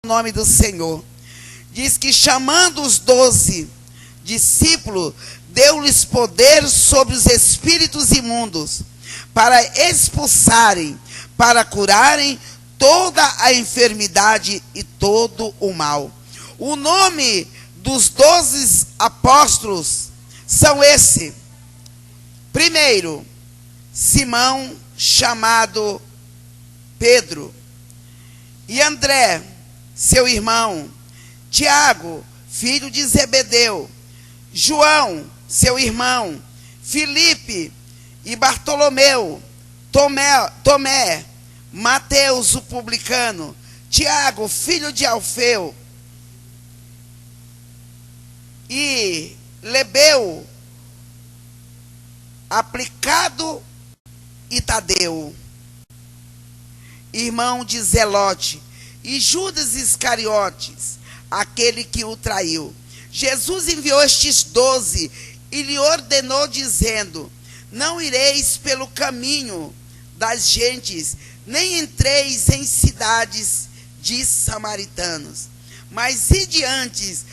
nome do Senhor. Diz que chamando os 12 discípulos, deu-lhes poder sobre os espíritos imundos, para expulsarem, para curarem toda a enfermidade e todo o mal. O nome dos 12 apóstolos são esse. Primeiro, Simão, chamado Pedro, e André, seu irmão, Tiago, filho de Zebedeu, João, seu irmão, Filipe e Bartolomeu, Tomé, Mateus, o publicano, Tiago, filho de Alfeu, e Lebeu, aplicado, e Tadeu, irmão de Zelote, e Judas Iscariotes, aquele que o traiu. Jesus enviou estes 12 e lhe ordenou, dizendo: não ireis pelo caminho das gentes, nem entreis em cidades de samaritanos, mas ide antes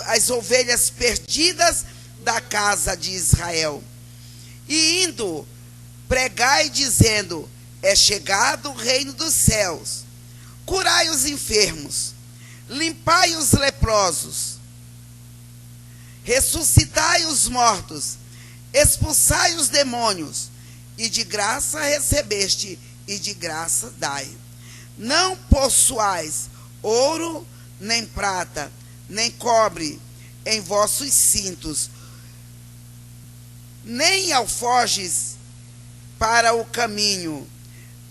as ovelhas perdidas da casa de Israel. E indo, pregai, dizendo: é chegado o reino dos céus. Curai os enfermos, limpai os leprosos, ressuscitai os mortos, expulsai os demônios, e de graça recebeste, e de graça dai. Não possuais ouro, nem prata, nem cobre em vossos cintos, nem alforjes para o caminho,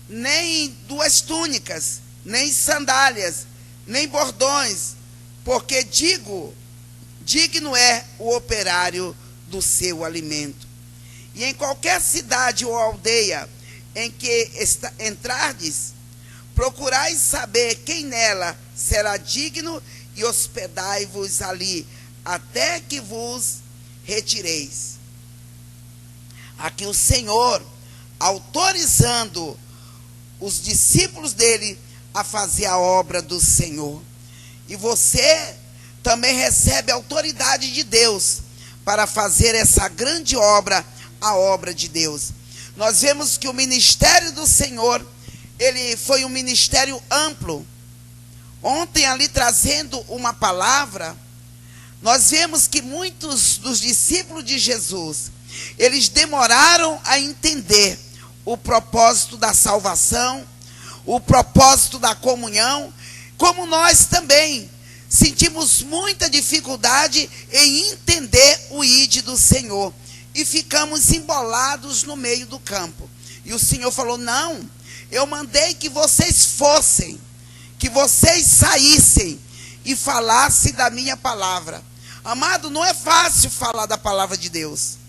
nem 2 túnicas, nem sandálias, nem bordões, porque digno é o operário do seu alimento. E em qualquer cidade ou aldeia em que entrardes, procurai saber quem nela será digno, e hospedai-vos ali, até que vos retireis. Aqui o Senhor autorizando os discípulos dele a fazer a obra do Senhor. E você também recebe a autoridade de Deus para fazer essa grande obra, a obra de Deus. Nós vemos que o ministério do Senhor, ele foi um ministério amplo. Ontem ali trazendo uma palavra, nós vemos que muitos dos discípulos de Jesus, eles demoraram a entender o propósito da salvação, o propósito da comunhão, como nós também sentimos muita dificuldade em entender o ID do Senhor, e ficamos embolados no meio do campo. E o Senhor falou: não, eu mandei que vocês fossem, que vocês saíssem e falassem da minha palavra. Amado, não é fácil falar da palavra de Deus.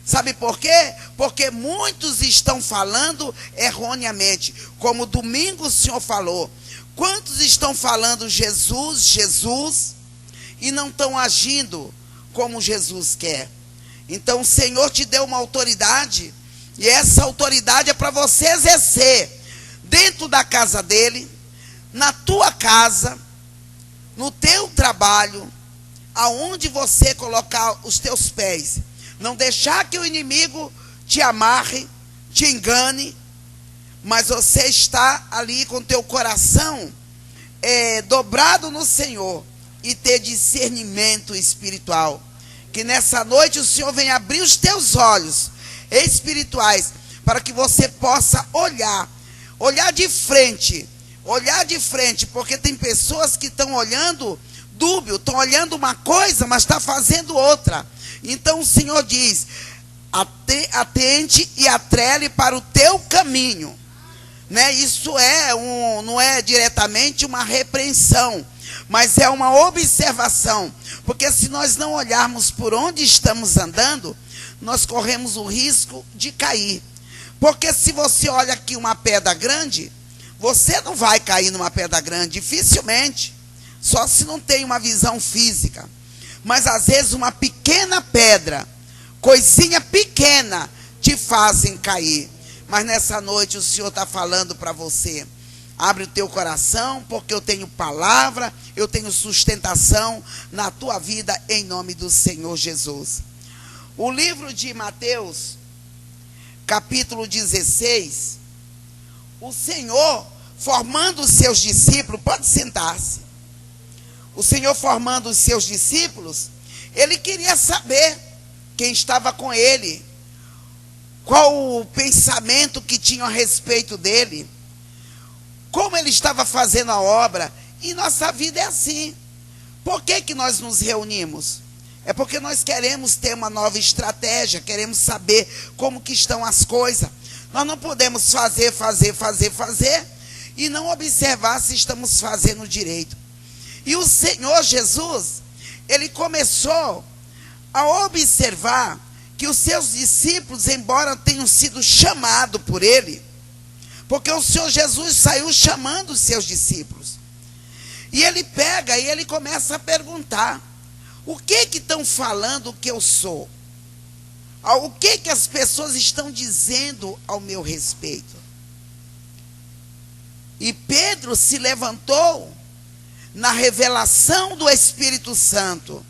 Sabe por quê? Porque muitos estão falando erroneamente. Como domingo o Senhor falou. Quantos estão falando Jesus, Jesus, e não estão agindo como Jesus quer? Então o Senhor te deu uma autoridade, e essa autoridade é para você exercer dentro da casa dele, na tua casa, no teu trabalho, aonde você colocar os teus pés. Não deixar que o inimigo te amarre, te engane, mas você está ali com teu coração dobrado no Senhor, e ter discernimento espiritual. Que nessa noite o Senhor venha abrir os teus olhos espirituais, para que você possa olhar de frente, porque tem pessoas que estão olhando dúbio, estão olhando uma coisa, mas está fazendo outra. Então o Senhor diz: atente e atrele para o teu caminho, né? Isso não é diretamente uma repreensão, mas é uma observação, porque se nós não olharmos por onde estamos andando, nós corremos o risco de cair. Porque se você olha aqui uma pedra grande, você não vai cair numa pedra grande, dificilmente, só se não tem uma visão física. Mas às vezes uma pequena pedra, coisinha pequena, te fazem cair. Mas nessa noite o Senhor está falando para você: Abre o teu coração, porque eu tenho palavra, eu tenho sustentação na tua vida, em nome do Senhor Jesus. O livro de Mateus, capítulo 16, o Senhor formando os seus discípulos, pode sentar-se. O Senhor formando os seus discípulos, ele queria saber quem estava com ele, qual o pensamento que tinham a respeito dele, como ele estava fazendo a obra. E nossa vida é assim. Por que nós nos reunimos? É porque nós queremos ter uma nova estratégia, queremos saber como que estão as coisas. Nós não podemos fazer e não observar se estamos fazendo direito. E o Senhor Jesus, ele começou a observar que os seus discípulos, embora tenham sido chamados por ele, porque o Senhor Jesus saiu chamando os seus discípulos. E ele pega e ele começa a perguntar: o que estão falando que eu sou? O que as pessoas estão dizendo ao meu respeito? E Pedro se levantou na revelação do Espírito Santo,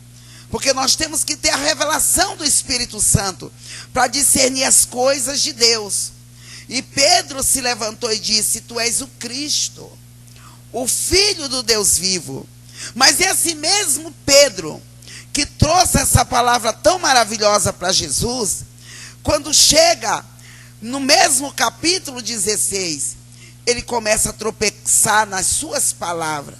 porque nós temos que ter a revelação do Espírito Santo para discernir as coisas de Deus. E Pedro se levantou e disse: tu és o Cristo, o Filho do Deus vivo. Mas esse mesmo Pedro, que trouxe essa palavra tão maravilhosa para Jesus, quando chega no mesmo capítulo 16, ele começa a tropeçar nas suas palavras.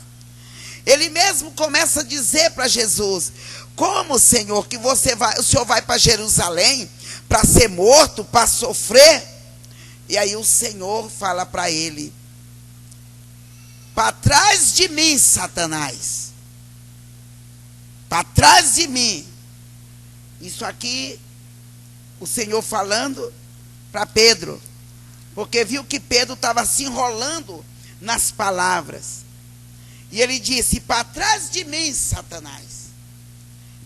Ele mesmo começa a dizer para Jesus: como, Senhor, que o Senhor vai para Jerusalém para ser morto, para sofrer? E aí o Senhor fala para ele: para trás de mim, Satanás. Para trás de mim. Isso aqui, o Senhor falando para Pedro, porque viu que Pedro estava se enrolando nas palavras. E ele disse: para trás de mim, Satanás,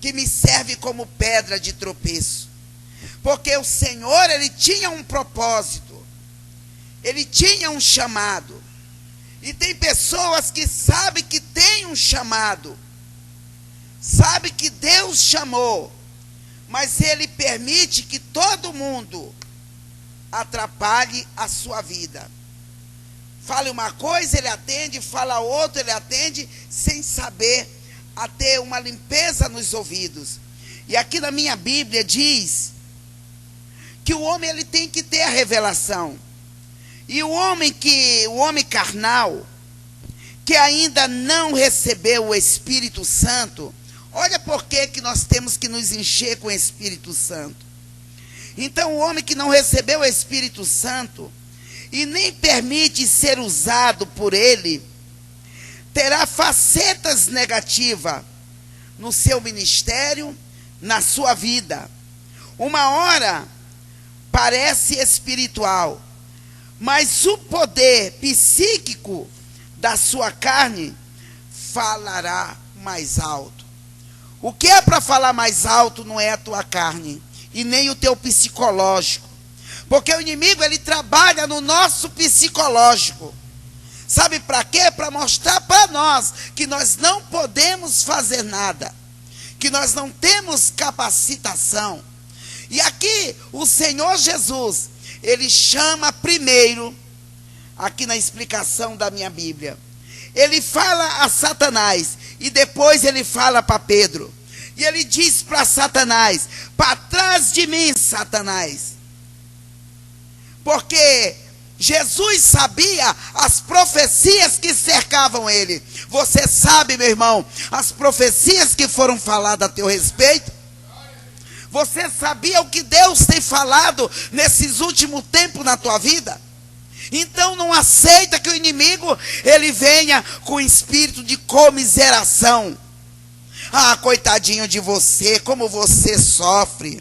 que me serve como pedra de tropeço. Porque o Senhor, ele tinha um propósito, ele tinha um chamado. E tem pessoas que sabem que tem um chamado, sabe que Deus chamou, mas ele permite que todo mundo atrapalhe a sua vida. Fale uma coisa, ele atende, fala outra, ele atende, sem saber a ter uma limpeza nos ouvidos. E aqui na minha Bíblia diz que o homem, ele tem que ter a revelação. E o homem carnal, que ainda não recebeu o Espírito Santo, olha por que nós temos que nos encher com o Espírito Santo. Então o homem que não recebeu o Espírito Santo e nem permite ser usado por ele, terá facetas negativas no seu ministério, na sua vida. Uma hora parece espiritual, mas o poder psíquico da sua carne falará mais alto. O que é para falar mais alto não é a tua carne e nem o teu psicológico, porque o inimigo, ele trabalha no nosso psicológico. Sabe para quê? Para mostrar para nós que nós não podemos fazer nada, que nós não temos capacitação. E aqui o Senhor Jesus, ele chama primeiro, aqui na explicação da minha Bíblia, ele fala a Satanás e depois ele fala para Pedro. E ele diz para Satanás: para trás de mim, Satanás. Porque Jesus sabia as profecias que cercavam ele. Você sabe, meu irmão, as profecias que foram faladas a teu respeito? Você sabia o que Deus tem falado nesses últimos tempos na tua vida? Então não aceita que o inimigo, ele venha com espírito de comiseração. Ah, coitadinho de você, como você sofre,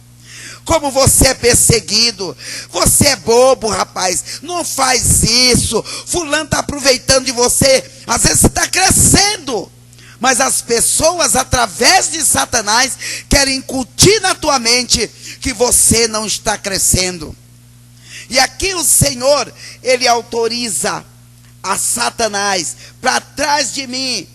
como você é perseguido, você é bobo, rapaz, não faz isso, fulano está aproveitando de você. Às vezes você está crescendo, mas as pessoas, através de Satanás, querem incutir na tua mente que você não está crescendo. E aqui o Senhor, ele autoriza a Satanás para trás de mim,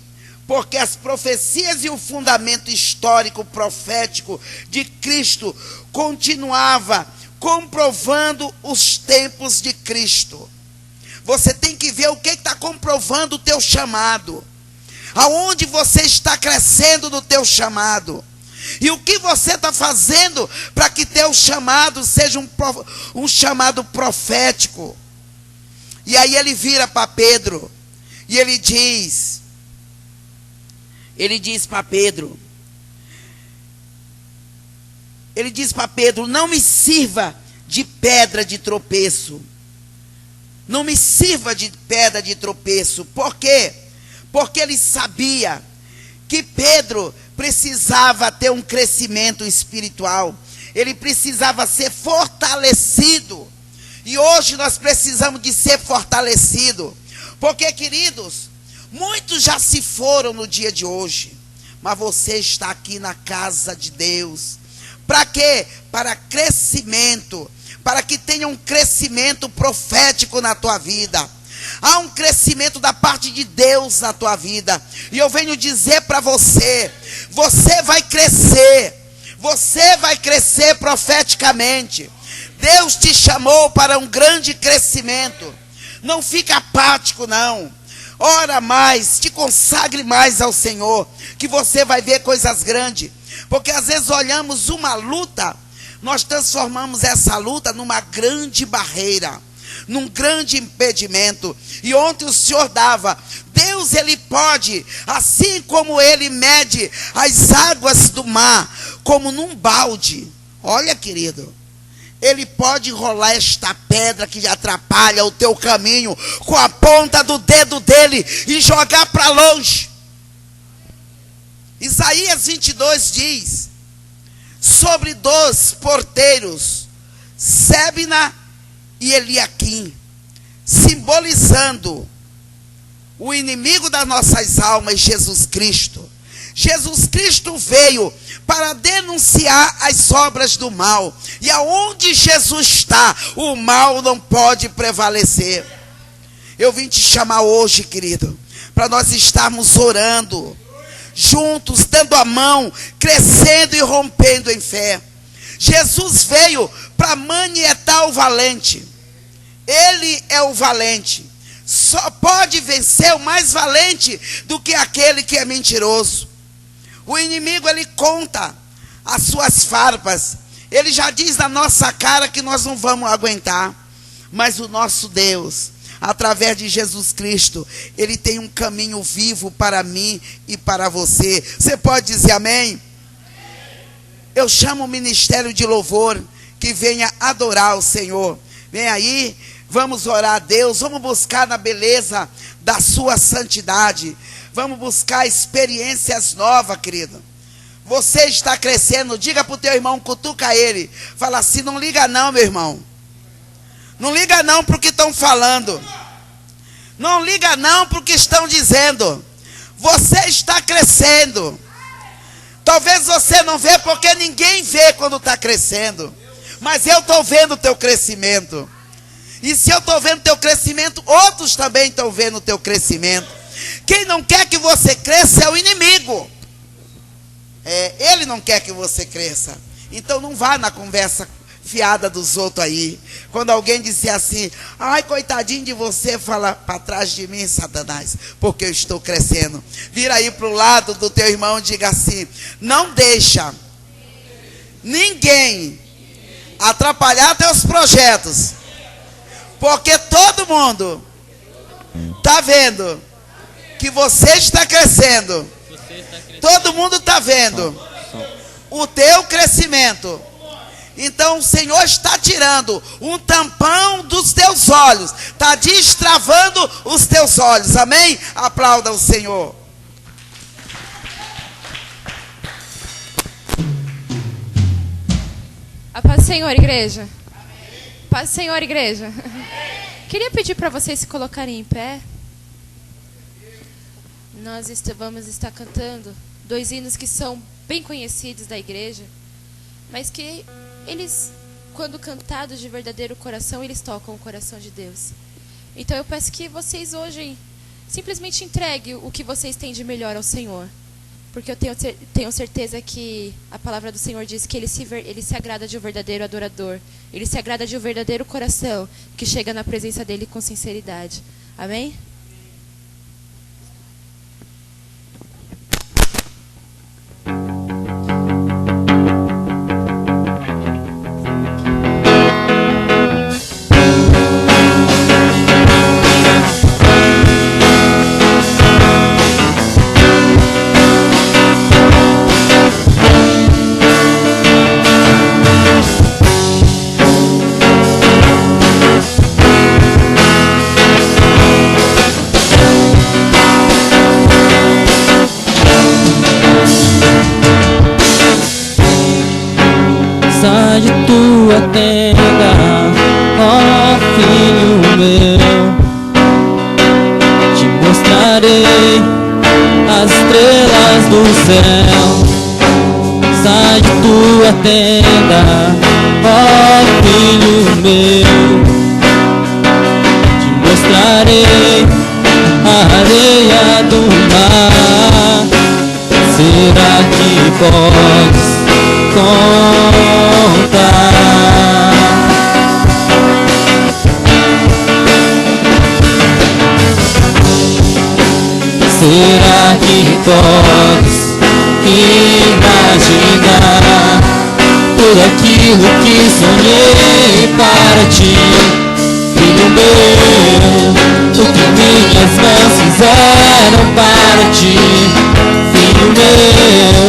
porque as profecias e o fundamento histórico profético de Cristo continuava comprovando os tempos de Cristo. Você tem que ver o que está comprovando o teu chamado, aonde você está crescendo no teu chamado, e o que você está fazendo para que teu chamado seja um chamado profético. E aí ele vira para Pedro e ele diz para Pedro, não me sirva de pedra de tropeço. Não me sirva de pedra de tropeço. Por quê? Porque ele sabia que Pedro precisava ter um crescimento espiritual. Ele precisava ser fortalecido. E hoje nós precisamos de ser fortalecido. Porque, queridos, muitos já se foram no dia de hoje. Mas você está aqui na casa de Deus. Para quê? Para crescimento. Para que tenha um crescimento profético na tua vida. Há um crescimento da parte de Deus na tua vida. E eu venho dizer para você, você vai crescer. Você vai crescer profeticamente. Deus te chamou para um grande crescimento. Não fica apático, não. Ora mais, te consagre mais ao Senhor, que você vai ver coisas grandes. Porque às vezes olhamos uma luta, nós transformamos essa luta numa grande barreira, num grande impedimento. E ontem o Senhor dava, Deus ele pode, assim como ele mede as águas do mar, como num balde. Olha, querido, ele pode enrolar esta pedra que atrapalha o teu caminho com a ponta do dedo dele e jogar para longe. Isaías 22 diz sobre 2 porteiros, Sebna e Eliaquim, simbolizando o inimigo das nossas almas, Jesus Cristo. Jesus Cristo veio para denunciar as obras do mal. E aonde Jesus está, o mal não pode prevalecer. Eu vim te chamar hoje, querido, para nós estarmos orando juntos, dando a mão, crescendo e rompendo em fé. Jesus veio para manietar o valente. Ele é o valente. Só pode vencer o mais valente do que aquele que é mentiroso. O inimigo, ele conta as suas farpas. Ele já diz na nossa cara que nós não vamos aguentar. Mas o nosso Deus, através de Jesus Cristo, ele tem um caminho vivo para mim e para você. Você pode dizer amém? Eu chamo o ministério de louvor que venha adorar o Senhor. Vem aí, vamos orar a Deus, vamos buscar na beleza da sua santidade. Vamos buscar experiências novas, querido. Você está crescendo, diga para o teu irmão, cutuca ele. Fala assim, não liga não, meu irmão. Não liga não para o que estão falando. Não liga não para o que estão dizendo. Você está crescendo. Talvez você não vê porque ninguém vê quando está crescendo. Mas eu estou vendo o teu crescimento. E se eu estou vendo o teu crescimento, outros também estão vendo o teu crescimento. Quem não quer que você cresça é o inimigo. Ele não quer que você cresça. Então não vá na conversa fiada dos outros aí. Quando alguém disser assim, ai, coitadinho de você, fala, para trás de mim, Satanás, porque eu estou crescendo. Vira aí para o lado do teu irmão e diga assim, não deixa ninguém atrapalhar teus projetos, porque todo mundo está vendo que você está crescendo. Todo mundo está vendo o teu crescimento. Então o Senhor está tirando um tampão dos teus olhos, está destravando os teus olhos, amém? Aplauda o Senhor. A paz do Senhor, igreja. Paz do Senhor, igreja. Queria pedir para vocês se colocarem em pé. Nós vamos estar cantando 2 hinos que são bem conhecidos da igreja, mas que eles, quando cantados de verdadeiro coração, eles tocam o coração de Deus. Então eu peço que vocês hoje simplesmente entreguem o que vocês têm de melhor ao Senhor. Porque eu tenho certeza que a palavra do Senhor diz que Ele se agrada de um verdadeiro adorador. Ele se agrada de um verdadeiro coração que chega na presença dEle com sinceridade. Amém? Sai de tua tenda, ó filho meu, te mostrarei as estrelas do céu. Sai de tua tenda, ó filho meu, te mostrarei a areia do mar. Será que podes contar? Será que podes imaginar tudo aquilo que sonhei para ti, filho meu? O que minhas mãos fizeram para ti, filho meu?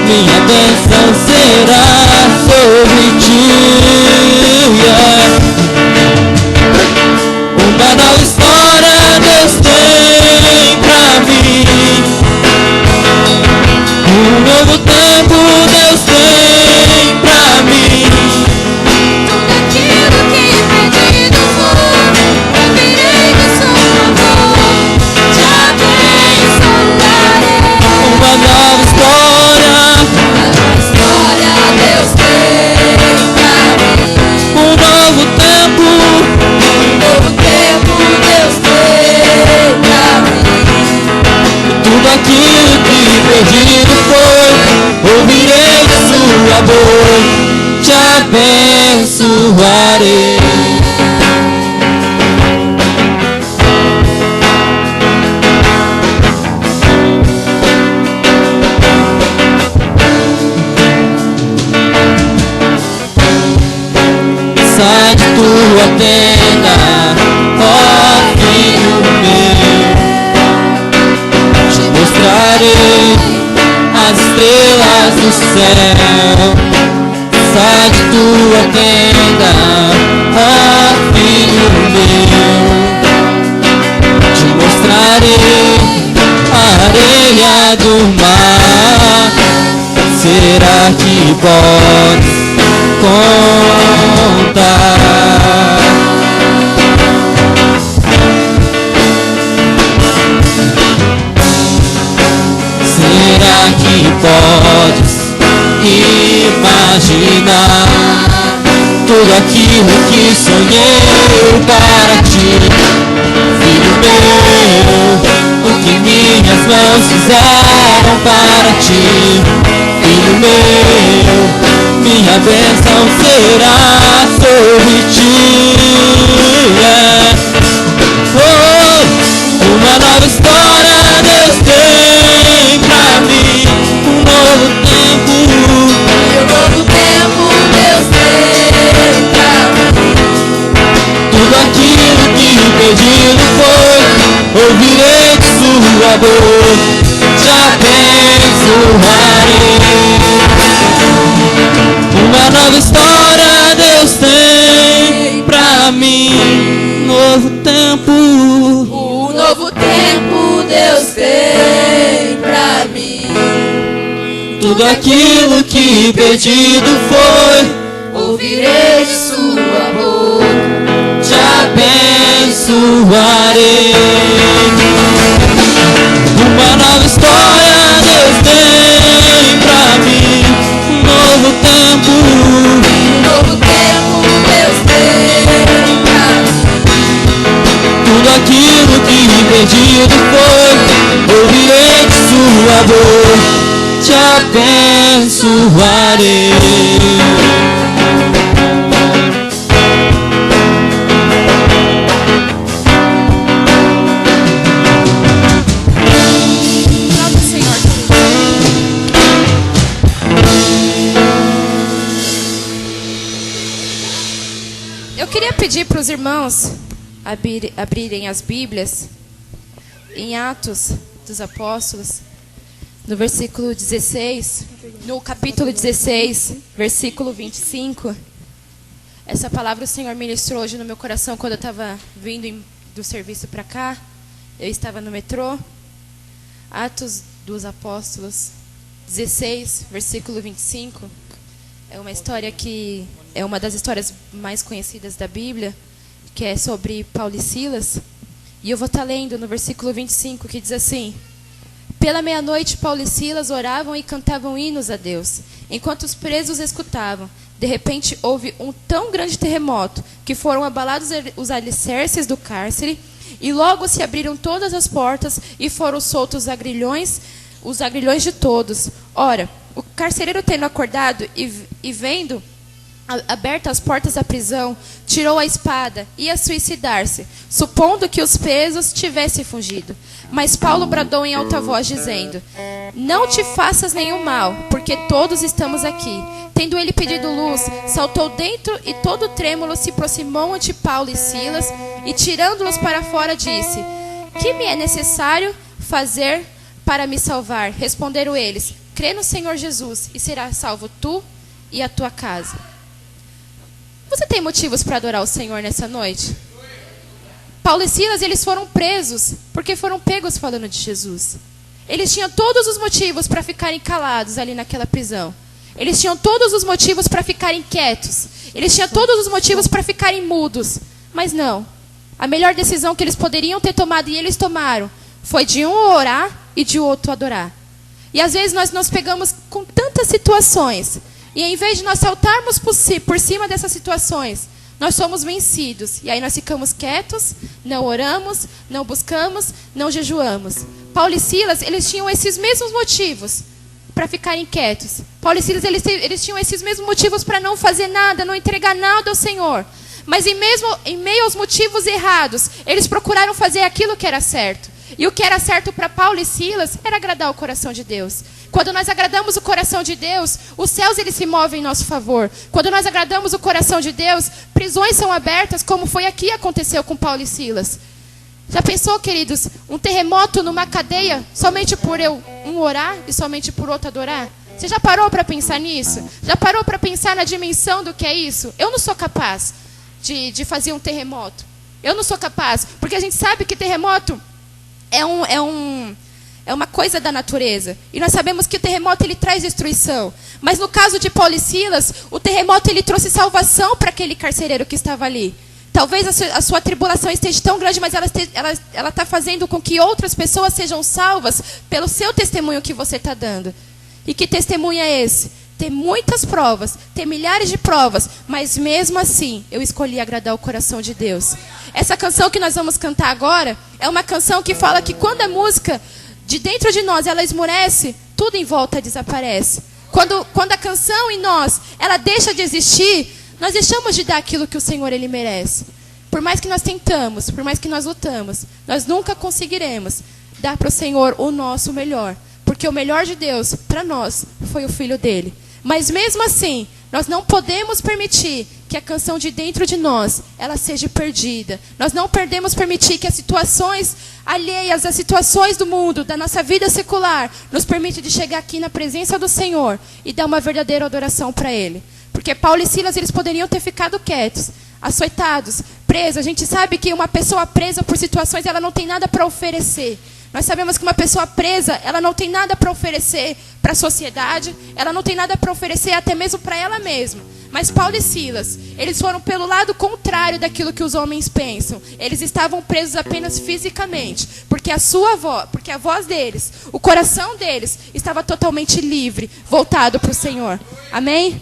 Minha bênção será sobre ti. Uma nova história Deus tem pra mim. Um novo tempo Deus tem pra mim. Tudo aquilo que pedido for, ouvirei do seu amor, te abençoarei. Uma nova história Deus tem pra mim. um novo tempo Deus tem pra mim. tudo aquilo que perdido foi, ouvirei de sua boca, te abençoarei. Sai de tua tenda, ó filho meu, te mostrarei as estrelas do céu. Sai de tua tenda, ó filho meu, te mostrarei a areia do mar. Será que podes contar? Será que podes imaginar tudo aquilo que sonhei para ti, filho meu? O que minhas mãos fizeram para ti, filho meu? Minha bênção será sobre ti. Oh, uma nova história Deus tem pra mim. Um novo tempo Deus tem pra mim. tudo aquilo que pedido foi, ouvirei de sua boca, te abençoarei. Uma nova história Deus tem pra mim. Novo tempo, Um novo tempo Deus tem pra mim. tudo aquilo que pedido foi, Ouvirei de sua boca, te abençoarei. Uma nova história Deus tem pra mim. Um novo tempo, um novo tempo Deus tem pra mim. favor, te abençoarei. Aplauda o Senhor. Eu queria pedir para os irmãos abrirem as Bíblias em Atos dos Apóstolos, no versículo 16, no capítulo 16, versículo 25. Essa palavra o Senhor ministrou hoje no meu coração quando eu estava vindo do serviço para cá. Eu estava no metrô. Atos dos Apóstolos 16, versículo 25. É uma história que é uma das histórias mais conhecidas da Bíblia, que é sobre Paulo e Silas. E eu vou estar lendo no versículo 25, que diz assim: Pela meia-noite, Paulo e Silas oravam e cantavam hinos a Deus, enquanto os presos escutavam. De repente, houve um tão grande terremoto que foram abalados os alicerces do cárcere, e logo se abriram todas as portas e foram soltos os agrilhões de todos. Ora, o carcereiro, tendo acordado e vendo abertas as portas da prisão, tirou a espada e ia suicidar-se, supondo que os presos tivessem fugido. Mas Paulo bradou em alta voz, dizendo: Não te faças nenhum mal, porque todos estamos aqui. Tendo ele pedido luz, saltou dentro e todo trêmulo se aproximou ante Paulo e Silas, e tirando-los para fora disse: Que me é necessário fazer para me salvar? Responderam eles: Crê no Senhor Jesus, e serás salvo tu e a tua casa. Você tem motivos para adorar o Senhor nessa noite? Paulo e Silas, eles foram presos porque foram pegos falando de Jesus. Eles tinham todos os motivos para ficarem calados ali naquela prisão. Eles tinham todos os motivos para ficarem quietos. Eles tinham todos os motivos para ficarem mudos. Mas não. A melhor decisão que eles poderiam ter tomado, e eles tomaram, foi de um orar e de outro adorar. E às vezes nós nos pegamos com tantas situações, e em vez de nós saltarmos por cima dessas situações, nós somos vencidos. E aí nós ficamos quietos, não oramos, não buscamos, não jejuamos. Paulo e Silas, eles tinham esses mesmos motivos para ficarem quietos. Paulo e Silas, eles tinham esses mesmos motivos para não fazer nada, não entregar nada ao Senhor. Mas em meio aos motivos errados, eles procuraram fazer aquilo que era certo. E o que era certo para Paulo e Silas era agradar o coração de Deus. Quando nós agradamos o coração de Deus, os céus eles se movem em nosso favor. Quando nós agradamos o coração de Deus, prisões são abertas, como foi aqui aconteceu com Paulo e Silas. Já pensou, queridos, um terremoto numa cadeia somente por um orar e somente por outro adorar? Você já parou para pensar nisso? Já parou para pensar na dimensão do que é isso? Eu não sou capaz de fazer um terremoto. Eu não sou capaz, porque a gente sabe que terremoto é uma coisa da natureza. E nós sabemos que o terremoto ele traz destruição. Mas no caso de Paulo e Silas, o terremoto ele trouxe salvação para aquele carcereiro que estava ali. Talvez a sua tribulação esteja tão grande, mas ela está fazendo com que outras pessoas sejam salvas pelo seu testemunho que você está dando. E que testemunho é esse? Ter muitas provas, ter milhares de provas, mas mesmo assim eu escolhi agradar o coração de Deus. Essa canção que nós vamos cantar agora é uma canção que fala que quando a música de dentro de nós ela esmorece, tudo em volta desaparece. Quando a canção em nós ela deixa de existir, nós deixamos de dar aquilo que o Senhor ele merece. Por mais que nós tentamos, por mais que nós lutamos, nós nunca conseguiremos dar para o Senhor o nosso melhor. Porque o melhor de Deus para nós foi o Filho dele. Mas mesmo assim, nós não podemos permitir que a canção de dentro de nós, ela seja perdida. Nós não podemos permitir que as situações alheias, as situações do mundo, da nossa vida secular, nos permitam de chegar aqui na presença do Senhor e dar uma verdadeira adoração para Ele. Porque Paulo e Silas, eles poderiam ter ficado quietos, açoitados, presos. A gente sabe que uma pessoa presa por situações, ela não tem nada para oferecer. Nós sabemos que uma pessoa presa, ela não tem nada para oferecer para a sociedade, ela não tem nada para oferecer até mesmo para ela mesma. Mas Paulo e Silas, eles foram pelo lado contrário daquilo que os homens pensam. Eles estavam presos apenas fisicamente, porque a voz deles, o coração deles estava totalmente livre, voltado para o Senhor. Amém?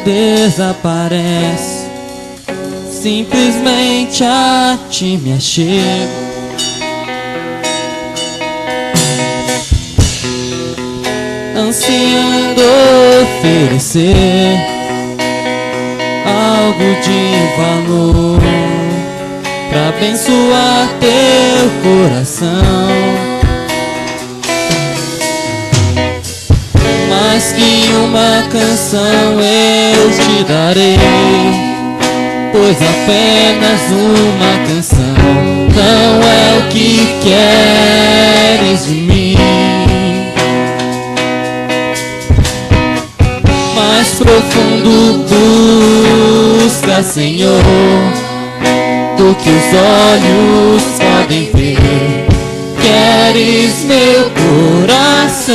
desaparece, simplesmente a ti me achego. Ansiando oferecer algo de valor pra abençoar teu coração. Mais que uma canção eu te darei, pois apenas uma canção não é o que queres de mim. Mais profundo busca, Senhor, do que os olhos podem ver. Queres meu coração.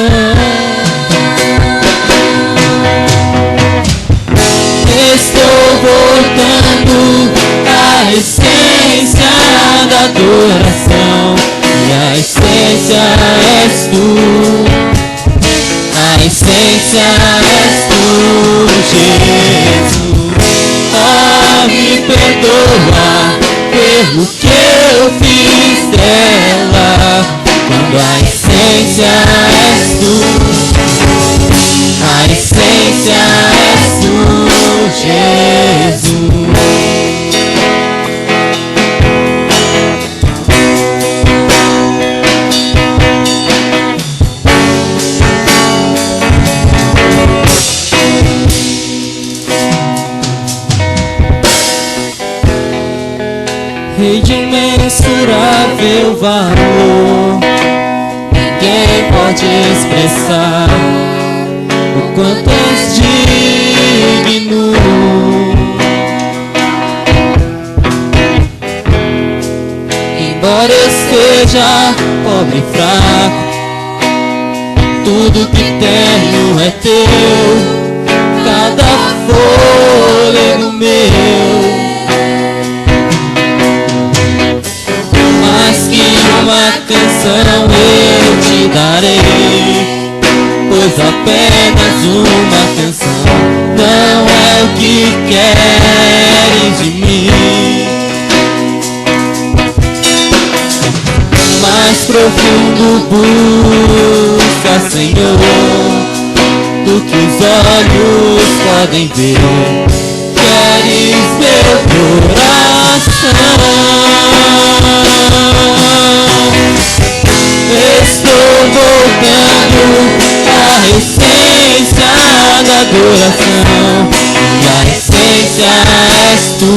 Estou voltando à essência da adoração, e a essência és tu. A essência és tu, Jesus. Oh, me perdoa pelo que eu fiz dela, quando a essência és tu. A essência és tu, Jesus. Rei de imensurável valor, ninguém pode expressar o quanto és digno. Embora eu seja pobre e fraco, tudo que tenho é teu, cada fôlego meu. Uma canção eu te darei, pois apenas uma canção não é o que queres de mim. Mais profundo busca, Senhor, do que os olhos podem ver. Queres meu coração. Estou voltando à essência da adoração, e a essência és tu.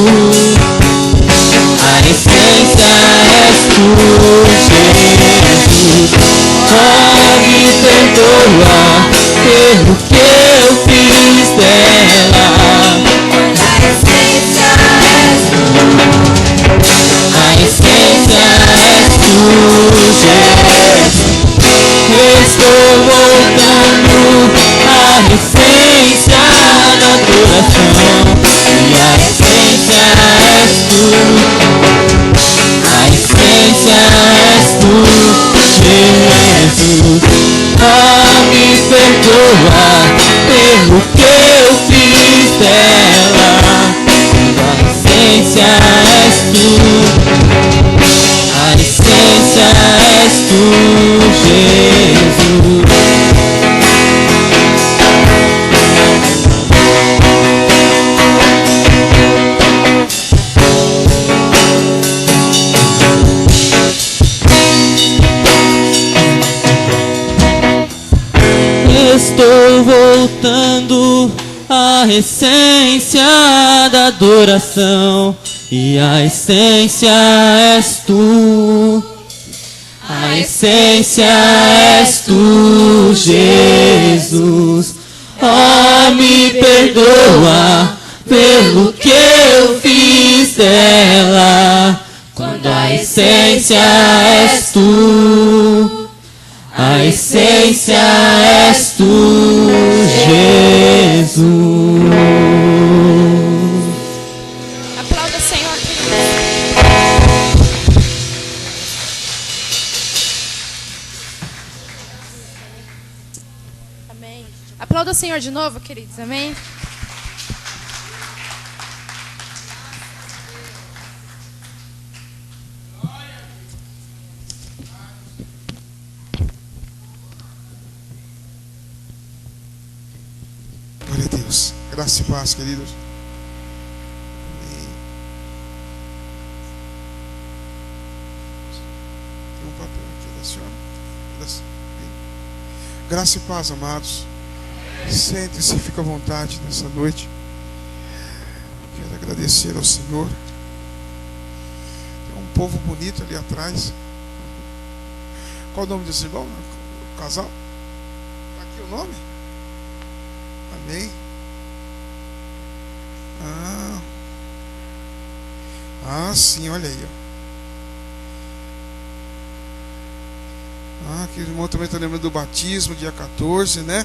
A essência és tu, Jesus. Oh, me perdoa pelo que eu fiz dela. A essência és tu. A essência és tu, Jesus. Estou voltando à essência da adoração, e a essência és tu. A essência és tu, Jesus. Oh, me perdoa pelo que eu fiz dela. A essência és tu. A essência és tu, Jesus. Estou voltando à essência da adoração, e a essência és tu. A essência és tu, Jesus. Oh, me perdoa pelo que eu fiz dela, quando a essência és tu. A essência és tu, Jesus. Aplauda o Senhor, queridos. Amém. Aplauda o Senhor de novo, queridos. Amém. Graça e paz, queridos. Amém. Tem um papel aqui da senhora. Graça e paz, amados. Sente-se, fica à vontade nessa noite. Quero agradecer ao Senhor. Tem um povo bonito ali atrás. Qual o nome desse irmão? O casal? Está aqui o nome? Amém. Sim, olha aí. Aqui o irmão também está lembrando do batismo, dia 14, né?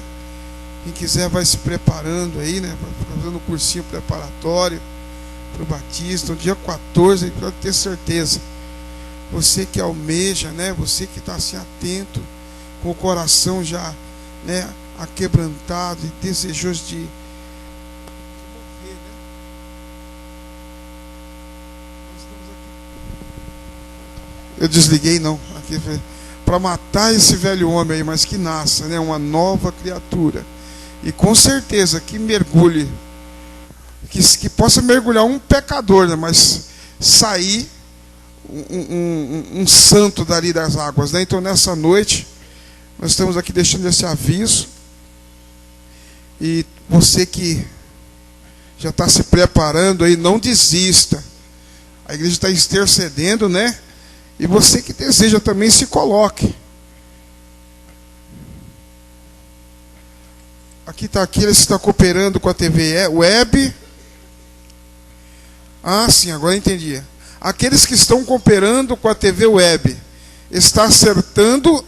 Quem quiser vai se preparando aí, né? Fazendo um cursinho preparatório para o batismo. Dia 14, para ter certeza. Você que almeja, né? Você que está assim atento, com o coração já, né, aquebrantado e desejoso de morrer, né? Nós estamos aqui. Eu desliguei, não. Aqui para matar esse velho homem aí, mas que nasça, né? Uma nova criatura. E com certeza que mergulhe, que possa mergulhar um pecador, né? Mas sair um santo dali das águas, né? Então nessa noite nós estamos aqui deixando esse aviso. E você que já está se preparando aí, não desista. A igreja está intercedendo, né? E você que deseja também, se coloque. Aqui está aquele que está cooperando com a TV Web. Sim, agora entendi. Aqueles que estão cooperando com a TV Web, está acertando,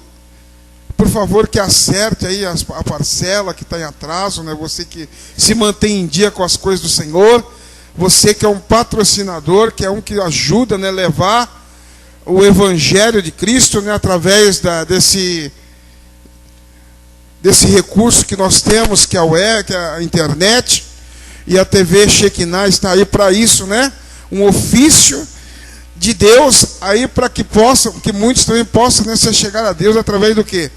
por favor, que acerte aí a parcela que está em atraso, né? Você que se mantém em dia com as coisas do Senhor, você que é um patrocinador, que é um que ajuda, né, levar o Evangelho de Cristo, né, através desse recurso que nós temos, que é que é a internet, e a TV Shekinah está aí para isso, né? Um ofício de Deus aí para que muitos também possam, né, se chegar a Deus através do quê?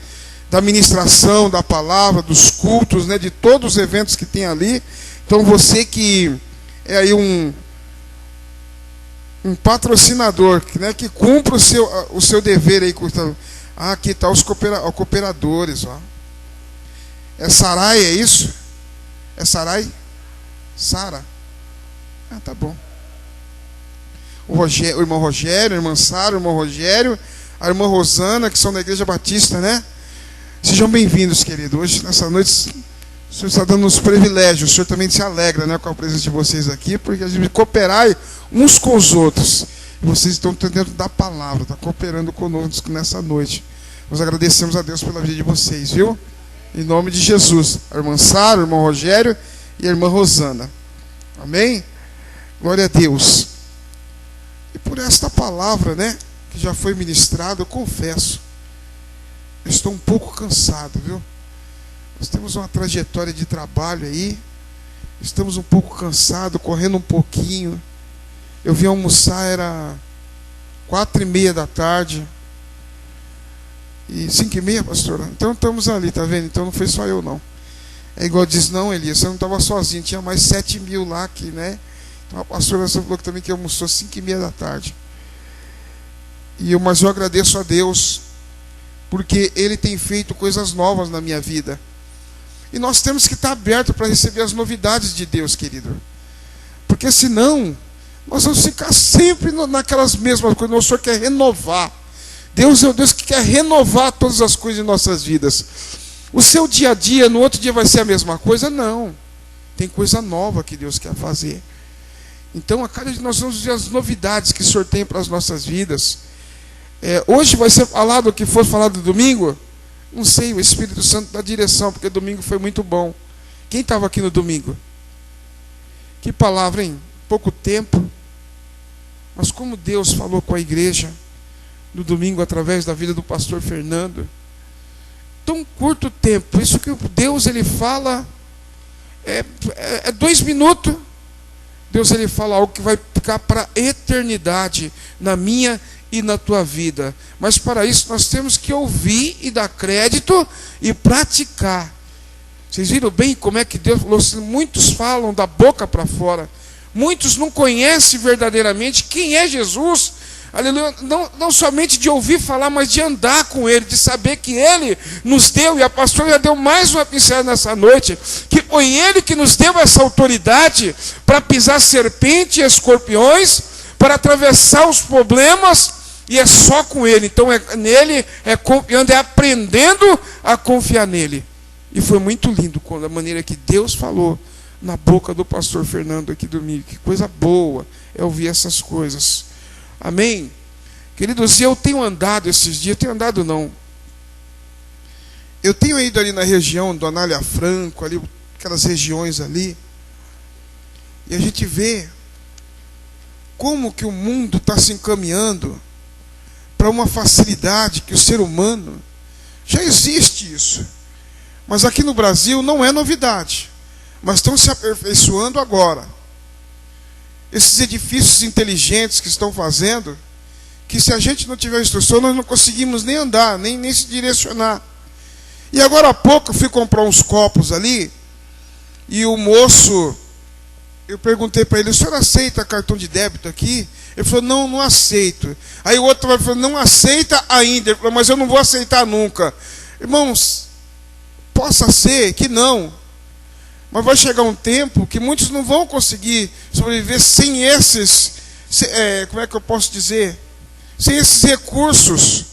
Da ministração, da palavra, dos cultos, né, de todos os eventos que tem ali. Então você que é aí um patrocinador, né, que cumpre o seu dever aí. Aqui está os cooperadores, ó. É Sarai, é isso? É Sarai? Sara? Tá bom. O irmão Rogério, a irmã Sara, o irmão Rogério, a irmã Rosana, que são da Igreja Batista, né? Sejam bem-vindos, querido. Hoje, nessa noite, o Senhor está dando uns privilégios. O Senhor também se alegra, né, com a presença de vocês aqui, porque a gente cooperar uns com os outros. E vocês estão dentro da palavra, está cooperando conosco nessa noite. Nós agradecemos a Deus pela vida de vocês, viu? Em nome de Jesus. A irmã Sara, o irmão Rogério e a irmã Rosana. Amém? Glória a Deus. E por esta palavra, né, que já foi ministrada, eu confesso, eu estou um pouco cansado, viu? Nós temos uma trajetória de trabalho aí, estamos um pouco cansados, correndo um pouquinho. Eu vim almoçar, era 4:30 da tarde. E 5:30, pastora? Então estamos ali, tá vendo? Então não foi só eu, não. É igual diz, não, Elias, você não estava sozinho, tinha mais 7.000 lá aqui, né? Então a pastora falou também que almoçou 5:30 da tarde. Mas eu agradeço a Deus, porque Ele tem feito coisas novas na minha vida. E nós temos que estar abertos para receber as novidades de Deus, querido. Porque senão, nós vamos ficar sempre naquelas mesmas coisas. O Senhor quer renovar. Deus é o Deus que quer renovar todas as coisas em nossas vidas. O seu dia a dia, no outro dia vai ser a mesma coisa? Não. Tem coisa nova que Deus quer fazer. Então, a cada dia nós vamos ver as novidades que o Senhor tem para as nossas vidas. Hoje vai ser falado o que for falado domingo? Não sei, o Espírito Santo dá direção, porque domingo foi muito bom. Quem estava aqui no domingo? Que palavra, hein? Pouco tempo. Mas como Deus falou com a igreja no domingo através da vida do pastor Fernando. Tão curto tempo. Isso que Deus ele fala é 2 minutos. Deus ele fala algo que vai ficar para a eternidade na minha e na tua vida. Mas para isso nós temos que ouvir e dar crédito e praticar. Vocês viram bem como é que Deus falou? Muitos falam da boca para fora. Muitos não conhecem verdadeiramente quem é Jesus. Aleluia. Não somente de ouvir falar, mas de andar com Ele, de saber que Ele nos deu, e a pastora já deu mais uma pincelada nessa noite, que foi Ele que nos deu essa autoridade para pisar serpente e escorpiões, para atravessar os problemas, e é só com Ele. Então nele, confiando, aprendendo a confiar nele. E foi muito lindo a maneira que Deus falou na boca do pastor Fernando aqui domingo. Que coisa boa é ouvir essas coisas. Amém? Queridos, eu tenho andado esses dias, eu tenho ido ali na região do Anália Franco, ali, aquelas regiões ali, e a gente vê como que o mundo está se encaminhando para uma facilidade que o ser humano, já existe isso, mas aqui no Brasil não é novidade, mas estão se aperfeiçoando agora. Esses edifícios inteligentes que estão fazendo, que se a gente não tiver instrução, nós não conseguimos nem andar, nem se direcionar. E agora há pouco eu fui comprar uns copos ali, e o moço, eu perguntei para ele: o senhor aceita cartão de débito aqui? Ele falou: não aceito. Aí o outro falou: não aceita ainda. Ele falou: mas eu não vou aceitar nunca. Irmãos, possa ser que não, mas vai chegar um tempo que muitos não vão conseguir sobreviver sem esses, como é que eu posso dizer? Sem esses recursos.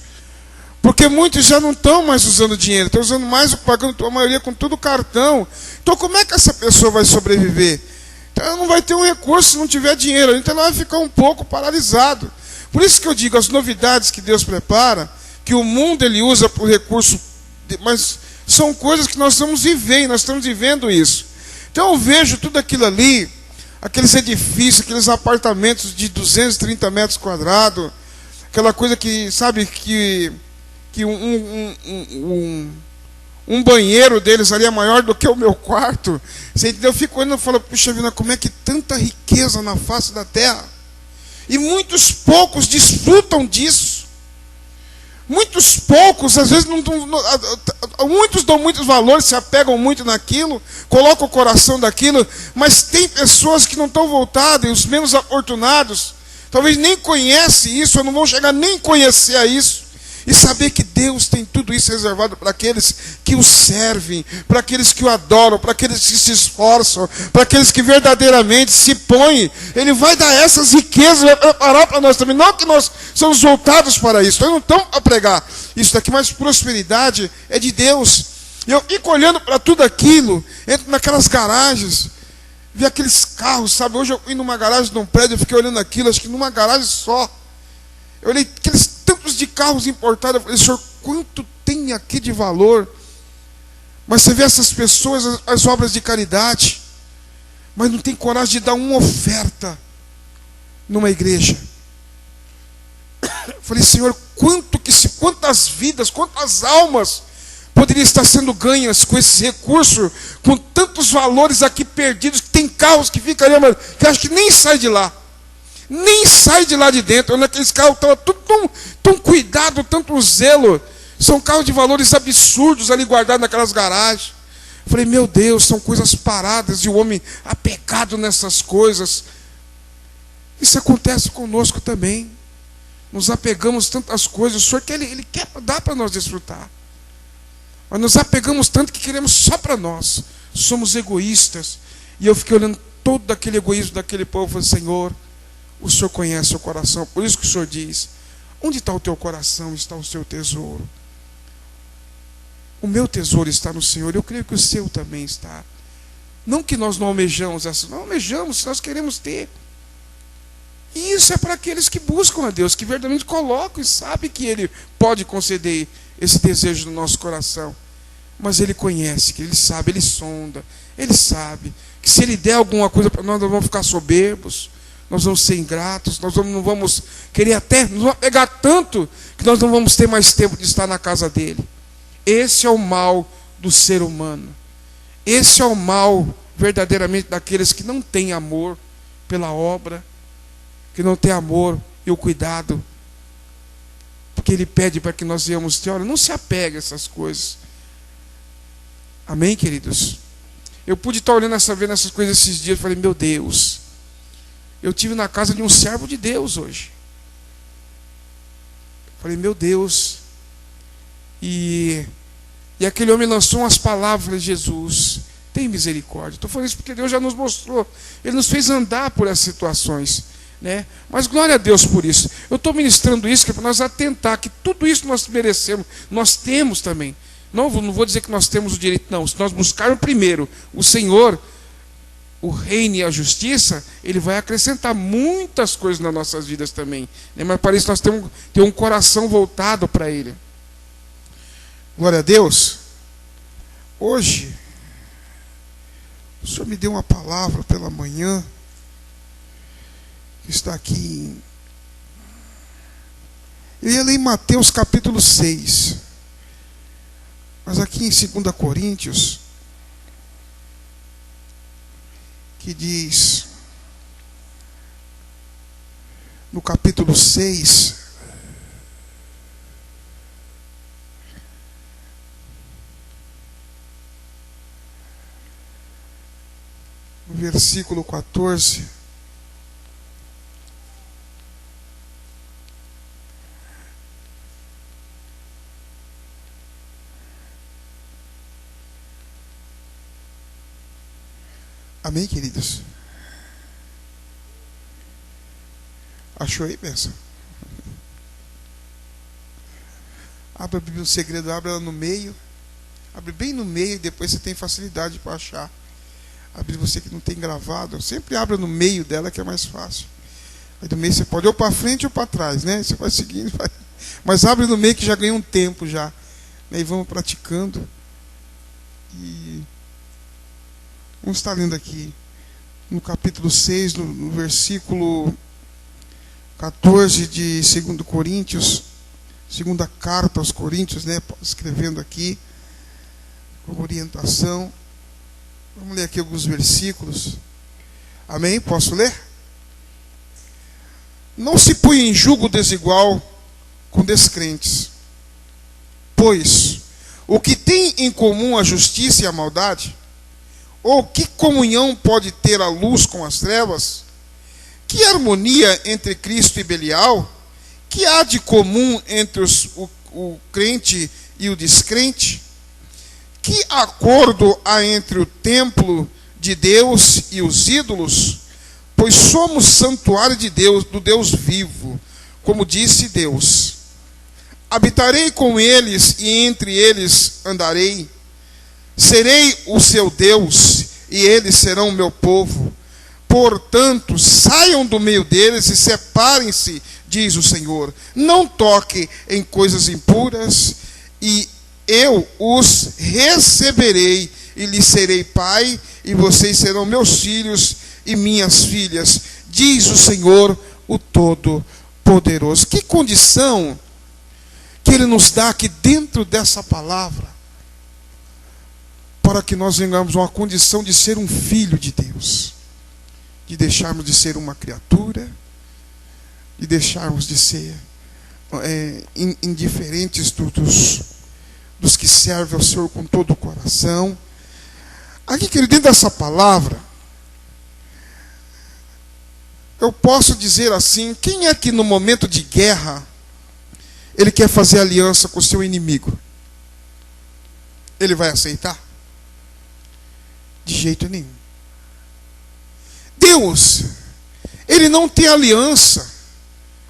Porque muitos já não estão mais usando dinheiro, estão usando mais, pagando a maioria com tudo cartão. Então como é que essa pessoa vai sobreviver? Então ela não vai ter um recurso se não tiver dinheiro, então ela vai ficar um pouco paralisado. Por isso que eu digo, as novidades que Deus prepara, que o mundo ele usa para o recurso, mas são coisas que nós estamos vivendo, nós estamos vivendo isso. Então eu vejo tudo aquilo ali, aqueles edifícios, aqueles apartamentos de 230 metros quadrados, aquela coisa que, sabe, que um banheiro deles ali é maior do que o meu quarto. Você entendeu? Eu fico olhando e falo: puxa vida, como é que tanta riqueza na face da terra? E muitos poucos desfrutam disso. Muitos poucos, às vezes, muitos dão muitos valores, se apegam muito naquilo, colocam o coração daquilo, mas tem pessoas que não estão voltadas, e os menos afortunados, talvez nem conhecem isso, ou não vão chegar nem conhecer a isso, e saber que Deus tem tudo isso reservado para aqueles que o servem, para aqueles que o adoram, para aqueles que se esforçam, para aqueles que verdadeiramente se põem. Ele vai dar essas riquezas, vai preparar para nós também. Não que nós somos voltados para isso, nós não estamos a pregar isso daqui, mas prosperidade é de Deus. E eu fico olhando para tudo aquilo, entro naquelas garagens, vi aqueles carros, sabe? Hoje eu fui numa garagem de um prédio, eu fiquei olhando aquilo, acho que numa garagem só. Eu olhei aqueles tantos de carros importados, eu falei: senhor, quanto tem aqui de valor? Mas você vê essas pessoas, as obras de caridade, mas não tem coragem de dar uma oferta numa igreja. Eu falei: senhor, quantas vidas, quantas almas poderiam estar sendo ganhas com esse recurso, com tantos valores aqui perdidos, que tem carros que ficam ali, que acho que nem sai de lá. Nem sai de lá de dentro. Naqueles carros estava tudo tão cuidado, tanto zelo. São carros de valores absurdos ali guardados naquelas garagens. Eu falei: meu Deus, são coisas paradas e o homem apegado nessas coisas. Isso acontece conosco também. Nos apegamos tantas coisas. O Senhor ele quer dar para nós desfrutar. Mas nos apegamos tanto que queremos só para nós. Somos egoístas. E eu fiquei olhando todo aquele egoísmo daquele povo e falei: Senhor, o Senhor conhece o coração. Por isso que o Senhor diz: onde está o teu coração, está o seu tesouro. O meu tesouro está no Senhor. Eu creio que o seu também está. Não que nós não almejamos essa, não almejamos, nós queremos ter. E isso é para aqueles que buscam a Deus, que verdadeiramente colocam e sabem que Ele pode conceder esse desejo no nosso coração. Mas Ele conhece, que Ele sabe, Ele sonda, Ele sabe que se Ele der alguma coisa para nós, nós vamos ficar soberbos, nós vamos ser ingratos, nós não vamos querer até, nos vamos pegar tanto que nós não vamos ter mais tempo de estar na casa dele. Esse é o mal do ser humano. Esse é o mal verdadeiramente daqueles que não têm amor pela obra, que não têm amor e o cuidado. Porque ele pede para que nós venhamos ter, olha, não se apegue a essas coisas. Amém, queridos? Eu pude estar olhando vendo essas coisas esses dias. Eu falei, meu Deus, eu estive na casa de um servo de Deus hoje. Eu falei, meu Deus. E aquele homem lançou umas palavras. Eu falei, Jesus, tem misericórdia. Estou falando isso porque Deus já nos mostrou. Ele nos fez andar por essas situações, né? Mas glória a Deus por isso. Eu estou ministrando isso que é para nós atentar que tudo isso nós merecemos, nós temos também. Não vou dizer que nós temos o direito, não. Se nós buscarmos primeiro o Senhor, o reino e a justiça, Ele vai acrescentar muitas coisas nas nossas vidas também, né? Mas para isso nós temos que ter um coração voltado para Ele. Glória a Deus. Hoje, o Senhor me deu uma palavra pela manhã, que está aqui. Eu ia ler em Mateus capítulo 6. Mas aqui em 2 Coríntios, que diz, no capítulo 6, no versículo 14, amém, queridos? Achou aí, benção? Abre a Bíblia, o segredo, abre ela no meio. Abre bem no meio e depois você tem facilidade para achar. Abre você que não tem gravado, sempre abra no meio dela que é mais fácil. Aí do meio você pode ou para frente ou para trás, né? Você vai seguindo, vai. Mas abre no meio que já ganha um tempo já. E vamos praticando. E vamos estar lendo aqui no capítulo 6, no versículo 14 de 2 Coríntios, segunda carta aos Coríntios, né? Escrevendo aqui, como orientação. Vamos ler aqui alguns versículos. Amém? Posso ler? Não se põe em julgo desigual com descrentes, pois o que tem em comum a justiça e a maldade? Ou que comunhão pode ter a luz com as trevas? Que harmonia entre Cristo e Belial? Que há de comum entre o crente e o descrente? Que acordo há entre o templo de Deus e os ídolos? Pois somos santuário de Deus, do Deus vivo, como disse Deus. Habitarei com eles e entre eles andarei. Serei o seu Deus e eles serão o meu povo. Portanto, saiam do meio deles e separem-se, diz o Senhor. Não toquem em coisas impuras, e eu os receberei e lhes serei pai, e vocês serão meus filhos e minhas filhas, diz o Senhor, o Todo-Poderoso. Que condição que Ele nos dá aqui dentro dessa palavra, para que nós venhamos a uma condição de ser um filho de Deus, de deixarmos de ser uma criatura, de deixarmos de ser indiferentes dos que servem ao Senhor com todo o coração. Aqui, querido, dentro dessa palavra, eu posso dizer assim: quem é que no momento de guerra ele quer fazer aliança com o seu inimigo? Ele vai aceitar? De jeito nenhum. Deus, Ele não tem aliança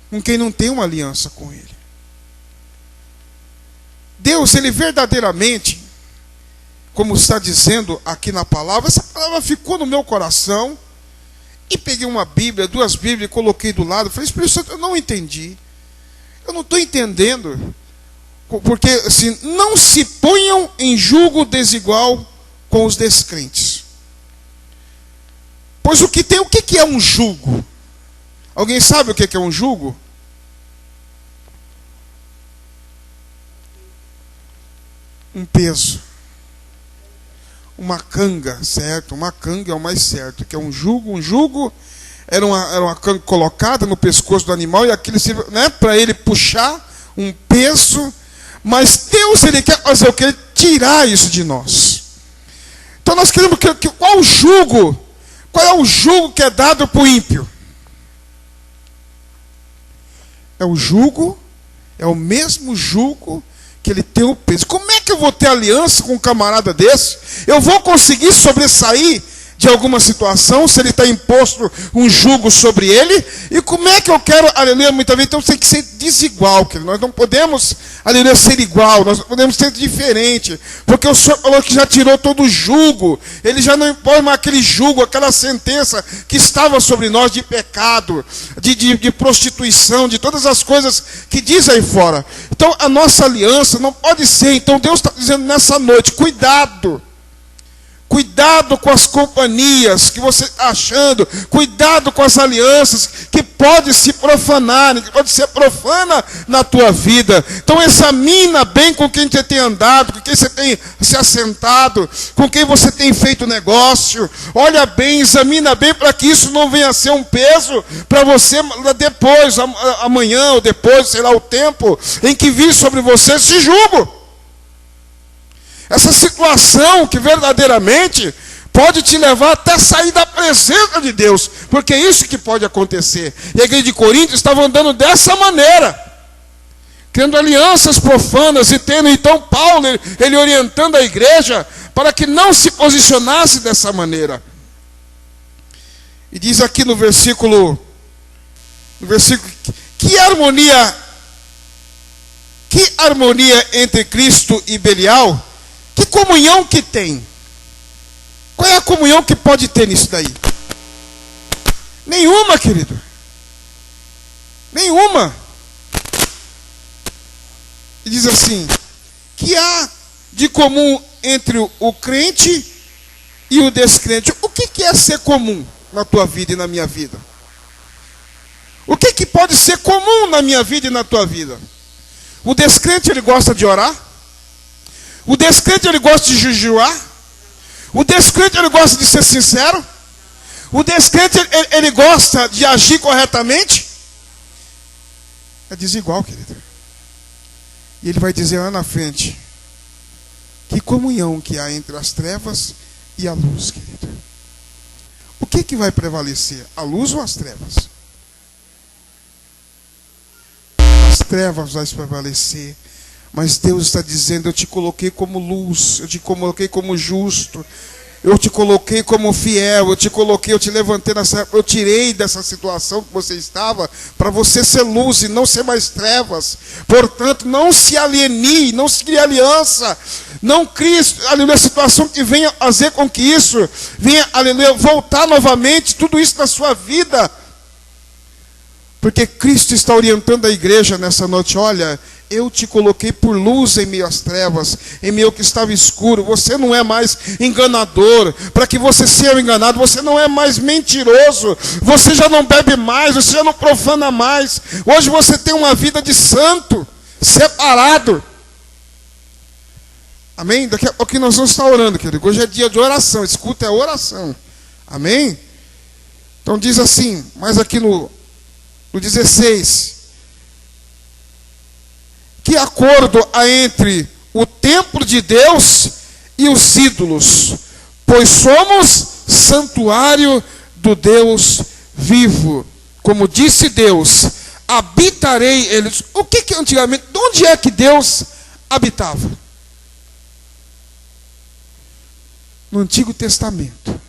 com quem não tem uma aliança com Ele. Deus, Ele verdadeiramente, como está dizendo aqui na palavra, essa palavra ficou no meu coração, e peguei uma Bíblia, 2 Bíblias, e coloquei do lado. Falei, Espírito Santo, eu não entendi. Eu não estou entendendo. Porque assim, não se ponham em julgo desigual com os descrentes. Pois o que é um julgo? Alguém sabe o que é um julgo? Um peso. Uma canga, certo? Uma canga é o mais certo, que é um jugo. Um jugo era uma canga colocada no pescoço do animal, e aquilo, né, para ele puxar um peso. Mas Deus, Ele quer fazer o que? Tirar isso de nós. Então nós queremos qual o jugo? Qual é o jugo que é dado para o ímpio? É o jugo, é o mesmo jugo que ele tem o peso. Como é que eu vou ter aliança com um camarada desse? Eu vou conseguir sobressair de alguma situação se ele está imposto um jugo sobre ele? E como é que eu quero, aleluia, muitas vezes, então tem que ser desigual, querido. Nós não podemos, aleluia, ser igual, nós podemos ser diferente, porque o Senhor falou que já tirou todo o jugo, ele já não impõe mais aquele jugo, aquela sentença que estava sobre nós de pecado, de prostituição, de todas as coisas que diz aí fora. Então a nossa aliança não pode ser, então Deus está dizendo nessa noite, cuidado. Cuidado com as companhias que você está achando. Cuidado com as alianças que podem se profanar, que pode ser profana na tua vida. Então examina bem com quem você tem andado, com quem você tem se assentado, com quem você tem feito negócio. Olha bem, examina bem para que isso não venha a ser um peso para você depois, amanhã ou depois, sei lá, o tempo em que vir sobre você esse jugo. Essa situação que verdadeiramente pode te levar até sair da presença de Deus. Porque é isso que pode acontecer. E a igreja de Corinto estava andando dessa maneira. Criando alianças profanas. E tendo então Paulo, ele orientando a igreja para que não se posicionasse dessa maneira. E diz aqui no versículo que harmonia entre Cristo e Belial? Que comunhão que tem? Qual é a comunhão que pode ter nisso daí? Nenhuma, querido. Nenhuma. E diz assim: que há de comum entre o crente e o descrente? O que é ser comum na tua vida e na minha vida? O que pode ser comum na minha vida e na tua vida? O descrente, ele gosta de orar? O descrente, ele gosta de jejuar? O descrente, ele gosta de ser sincero? O descrente, ele gosta de agir corretamente? É desigual, querido. E ele vai dizer lá na frente: que comunhão que há entre as trevas e a luz, querido. O que vai prevalecer? A luz ou as trevas? As trevas vão prevalecer. Mas Deus está dizendo: eu te coloquei como luz, eu te coloquei como justo, eu te coloquei como fiel, eu te levantei eu tirei dessa situação que você estava, para você ser luz e não ser mais trevas. Portanto, não se aliene, não se crie aliança, não crie, aleluia, situação que venha fazer com que isso venha, aleluia, voltar novamente, tudo isso na sua vida. Porque Cristo está orientando a igreja nessa noite: olha, eu te coloquei por luz em meio às trevas, em meio ao que estava escuro. Você não é mais enganador. Para que você seja enganado, você não é mais mentiroso. Você já não bebe mais, você já não profana mais. Hoje você tem uma vida de santo, separado. Amém? Daqui a pouquinho nós vamos estar orando, querido. Hoje é dia de oração, escuta, é oração. Amém? Então diz assim, mas aqui no 16... que acordo há entre o templo de Deus e os ídolos? Pois somos santuário do Deus vivo. Como disse Deus: habitarei eles. O que antigamente, de onde é que Deus habitava? No Antigo Testamento.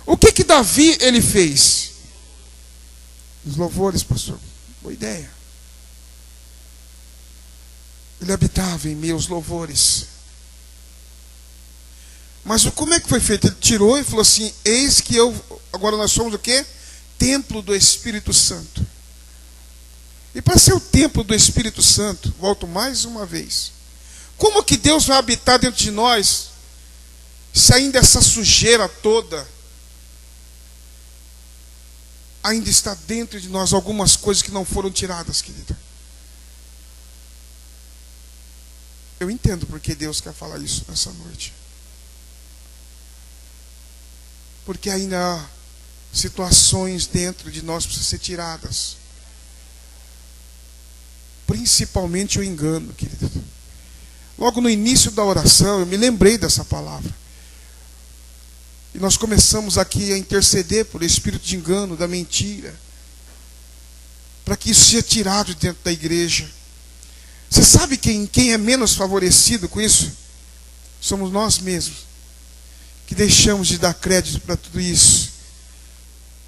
O que Davi ele fez? Os louvores, pastor. Boa ideia. Ele habitava em meus louvores. Mas como é que foi feito? Ele tirou e falou assim: eis que agora nós somos o quê? Templo do Espírito Santo. E para ser o templo do Espírito Santo, volto mais uma vez, como que Deus vai habitar dentro de nós, se ainda essa sujeira toda ainda está dentro de nós, algumas coisas que não foram tiradas, querida? Eu entendo porque Deus quer falar isso nessa noite. Porque ainda há situações dentro de nós que precisam ser tiradas. Principalmente o engano, querido. logo no início da oração, eu me lembrei dessa palavra. E nós começamos aqui a interceder por espírito de engano, da mentira, para que isso seja tirado de dentro da igreja. Você sabe quem é menos favorecido com isso? Somos nós mesmos, que deixamos de dar crédito para tudo isso.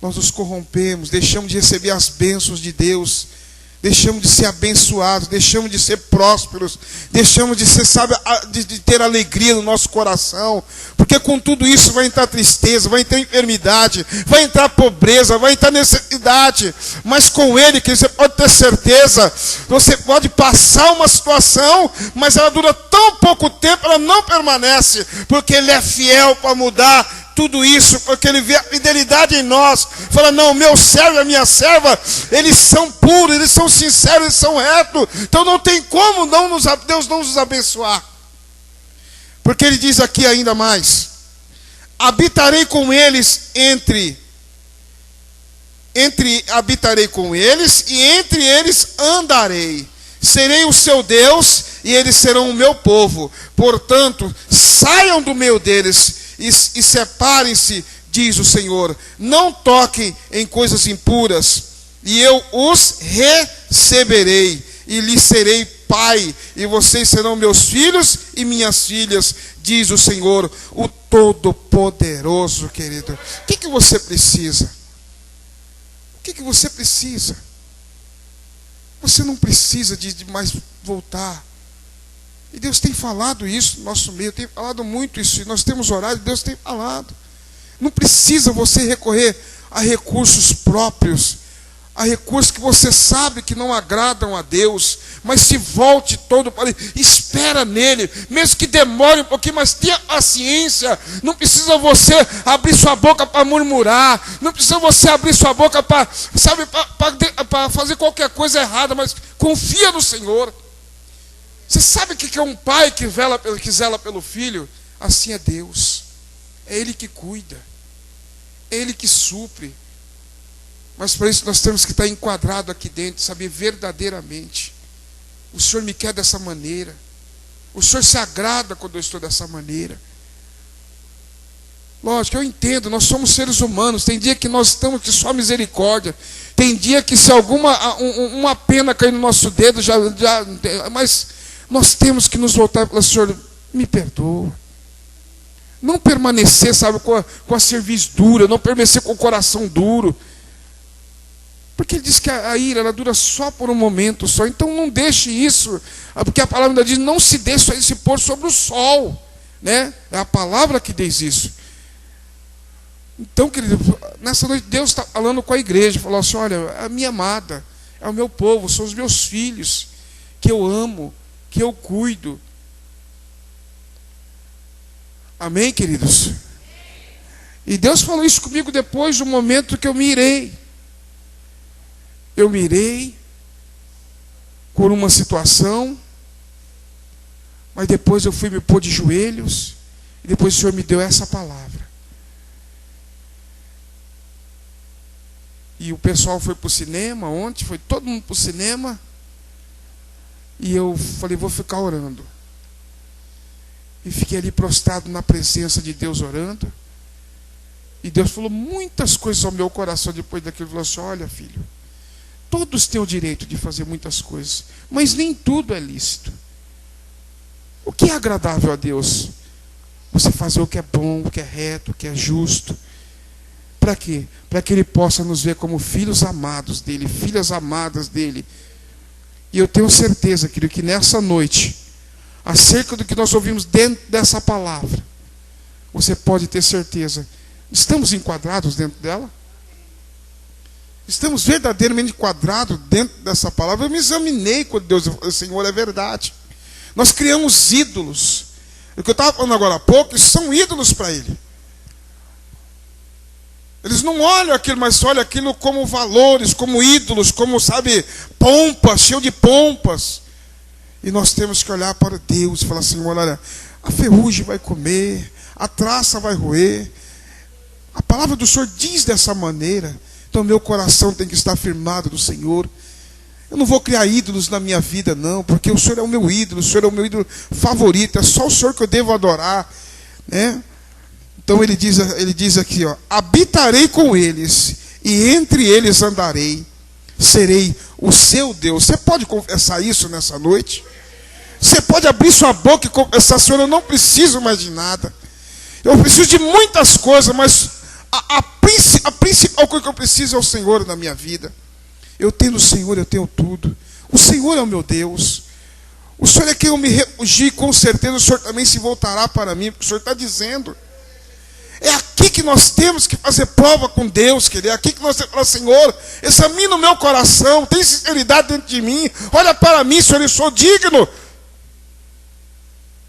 Nós nos corrompemos, deixamos de receber as bênçãos de Deus, deixamos de ser abençoados, deixamos de ser prósperos, deixamos de ser, sabe, de ter alegria no nosso coração, porque com tudo isso vai entrar tristeza, vai entrar enfermidade, vai entrar pobreza, vai entrar necessidade, mas com Ele, que você pode ter certeza, você pode passar uma situação, mas ela dura tão pouco tempo, ela não permanece, porque Ele é fiel para mudar tudo isso, porque Ele vê a fidelidade em nós. Fala, não, meu servo e a minha serva, eles são puros, eles são sinceros, eles são retos. Então não tem como Deus não nos abençoar. Porque Ele diz aqui ainda mais: habitarei com eles habitarei com eles, e entre eles andarei. Serei o seu Deus, e eles serão o meu povo. Portanto, saiam do meio deles e separem-se, diz o Senhor. Não toquem em coisas impuras, e eu os receberei, e lhes serei pai, e vocês serão meus filhos e minhas filhas, diz o Senhor, o Todo-Poderoso, querido. O que você precisa? O que você precisa? Você não precisa de mais voltar. E Deus tem falado isso no nosso meio, tem falado muito isso, e nós temos orado, e Deus tem falado. Não precisa você recorrer a recursos próprios, a recursos que você sabe que não agradam a Deus, mas se volte todo para Ele, espera nele, mesmo que demore um pouquinho, mas tenha paciência. Não precisa você abrir sua boca para murmurar, não precisa você abrir sua boca para fazer qualquer coisa errada, mas confia no Senhor. Você sabe o que é um pai que zela pelo filho? Assim é Deus. É Ele que cuida. É Ele que supre. Mas para isso nós temos que estar enquadrado aqui dentro, saber verdadeiramente. O Senhor me quer dessa maneira. O Senhor se agrada quando eu estou dessa maneira. Lógico, eu entendo, nós somos seres humanos. Tem dia que nós estamos que só misericórdia. Tem dia que se uma pena cair no nosso dedo, mas nós temos que nos voltar e falar: Senhor, me perdoa. Não permanecer, sabe, com a cerviz dura, não permanecer com o coração duro. Porque Ele diz que a ira, ela dura só por um momento só. Então não deixe isso, porque a palavra ainda diz: não se deixe se pôr sobre o sol, né? É a palavra que diz isso. Então, querido, nessa noite Deus está falando com a igreja, falou assim: olha, a minha amada, é o meu povo, são os meus filhos, que eu amo, que eu cuido. Amém, queridos? E Deus falou isso comigo depois do momento que eu me irei. Eu me irei por uma situação, mas depois eu fui me pôr de joelhos, e depois o Senhor me deu essa palavra. E o pessoal foi para o cinema ontem, foi todo mundo para o cinema, e eu falei: vou ficar orando. E fiquei ali prostrado na presença de Deus orando. E Deus falou muitas coisas ao meu coração depois daquilo. Ele falou assim: olha, filho, todos têm o direito de fazer muitas coisas, mas nem tudo é lícito. O que é agradável a Deus? Você fazer o que é bom, o que é reto, o que é justo. Para quê? Para que Ele possa nos ver como filhos amados dEle, filhas amadas dEle. E eu tenho certeza, querido, que nessa noite, acerca do que nós ouvimos dentro dessa palavra, você pode ter certeza. Estamos enquadrados dentro dela? Estamos verdadeiramente enquadrados dentro dessa palavra? Eu me examinei quando Deus falou: Senhor, é verdade. Nós criamos ídolos. O que eu estava falando agora há pouco, isso são ídolos para Ele. Eles não olham aquilo, mas olham aquilo como valores, como ídolos, como, sabe, pompas, cheio de pompas. E nós temos que olhar para Deus e falar: Senhor, olha, a ferrugem vai comer, a traça vai roer. A palavra do Senhor diz dessa maneira. Então meu coração tem que estar firmado no Senhor. Eu não vou criar ídolos na minha vida, não, porque o Senhor é o meu ídolo, o Senhor é o meu ídolo favorito, é só o Senhor que eu devo adorar, né? Então ele diz aqui, ó, habitarei com eles, e entre eles andarei, serei o seu Deus. Você pode confessar isso nessa noite? Você pode abrir sua boca e confessar, Senhor, eu não preciso mais de nada. Eu preciso de muitas coisas, mas a principal coisa que eu preciso é o Senhor na minha vida. Eu tenho o Senhor, eu tenho tudo. O Senhor é o meu Deus. O Senhor é quem eu me refugio, e com certeza o Senhor também se voltará para mim, porque o Senhor está dizendo. É aqui que nós temos que fazer prova com Deus, querido. É aqui que nós temos que falar, Senhor, examina o meu coração, tem sinceridade dentro de mim, olha para mim, Senhor, eu sou digno.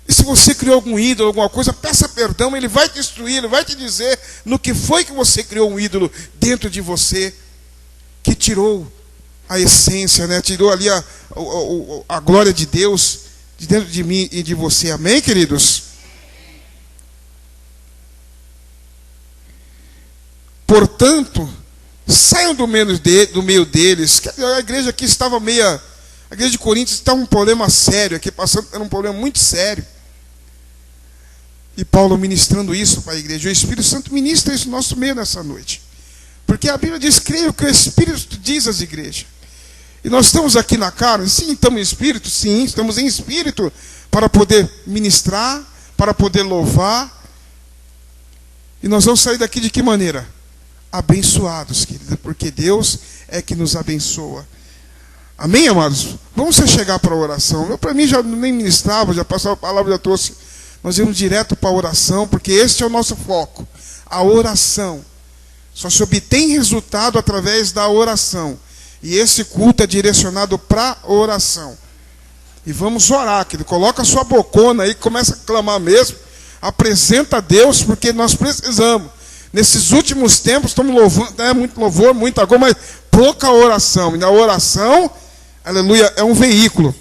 E se você criou algum ídolo, alguma coisa, peça perdão, Ele vai te instruir, Ele vai te dizer no que foi que você criou um ídolo dentro de você, que tirou a essência, né? Tirou ali a glória de Deus de dentro de mim e de você. Amém, queridos? Portanto, saiam do meio deles. A igreja aqui estava a igreja de Coríntios estava um problema sério, aqui passando por um problema muito sério. E Paulo ministrando isso para a igreja. O Espírito Santo ministra isso no nosso meio nessa noite. Porque a Bíblia diz, creio que o Espírito diz às igrejas. E nós estamos aqui na carne, sim, estamos em espírito, sim, estamos em espírito para poder ministrar, para poder louvar. E nós vamos sair daqui de que maneira? Abençoados, querido, porque Deus é que nos abençoa. Amém, amados? Vamos chegar para a oração. Eu, para mim, já nem ministrava, já passava a palavra, já trouxe. Nós íamos direto para a oração, porque este é o nosso foco. A oração. Só se obtém resultado através da oração. E esse culto é direcionado para a oração. E vamos orar, querido. Coloca a sua bocona aí, começa a clamar mesmo. Apresenta a Deus, porque nós precisamos. Nesses últimos tempos, estamos louvando, muito louvor, muita coisa, mas pouca oração. E na oração, aleluia, é um veículo